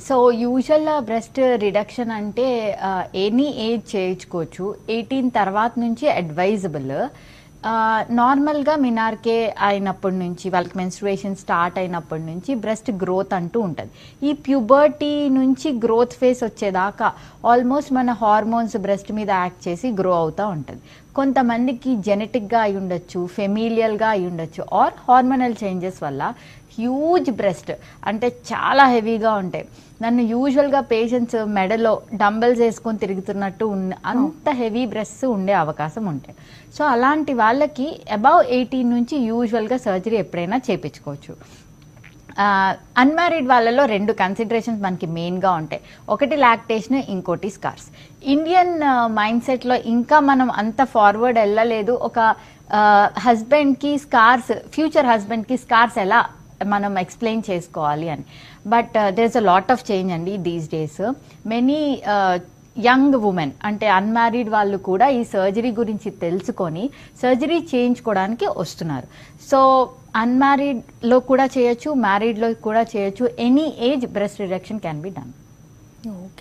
So usual breast reduction అంటే any age చేయించుకోవచ్చు. 18 తర్వాత నుంచి అడ్వైజబుల్. నార్మల్గా మినార్కే అయినప్పటి నుంచి, వాళ్ళకి మెన్స్ట్రుయేషన్ స్టార్ట్ అయినప్పటి నుంచి బ్రెస్ట్ గ్రోత్ అంటూ ఉంటుంది. ఈ ప్యూబర్టీ నుంచి గ్రోత్ ఫేస్ వచ్చేదాకా ఆల్మోస్ట్ మన హార్మోన్స్ బ్రెస్ట్ మీద యాక్ట్ చేసి గ్రో అవుతూ ఉంటుంది. కొంతమందికి జెనెటిక్గా అయి ఉండొచ్చు, ఫెమిలియల్గా అయి ఉండొచ్చు, ఆర్ హార్మోనల్ చేంజెస్ వల్ల హ్యూజ్ బ్రెస్ట్ అంటే చాలా హెవీగా ఉంటాయి. నన్ను యూజువల్గా పేషెంట్స్ మెడలో డంబల్స్ వేసుకొని తిరుగుతున్నట్టు అంత హెవీ బ్రెస్ట్స్ ఉండే అవకాశం ఉంటాయి. సో అలాంటి వాళ్ళకి అబౌవ్ 18 నుంచి యూజువల్గా సర్జరీ ఎప్పుడైనా చేయించుకోవచ్చు. అన్మ్యారీడ్ వాళ్ళలో 2 కన్సిడరేషన్స్ మనకి మెయిన్గా ఉంటాయి. ఒకటి లాక్టేషన్, ఇంకోటి స్కార్స్. ఇండియన్ మైండ్ సెట్లో ఇంకా మనం అంత ఫార్వర్డ్ వెళ్ళలేదు. ఒక హస్బెండ్కి స్కార్స్, ఫ్యూచర్ హస్బెండ్కి స్కార్స్ ఎలా మనం ఎక్స్ప్లెయిన్ చేసుకోవాలి అని. But there is a lot of change అండి these days. Many young women అంటే అన్మ్యారీడ్ వాళ్ళు కూడా ఈ సర్జరీ గురించి తెలుసుకొని సర్జరీ చేయించుకోవడానికి వస్తున్నారు. సో అన్మ్యారీడ్లో కూడా చేయొచ్చు, మ్యారీడ్లో కూడా చేయొచ్చు. Any age breast reduction can be done. Okay.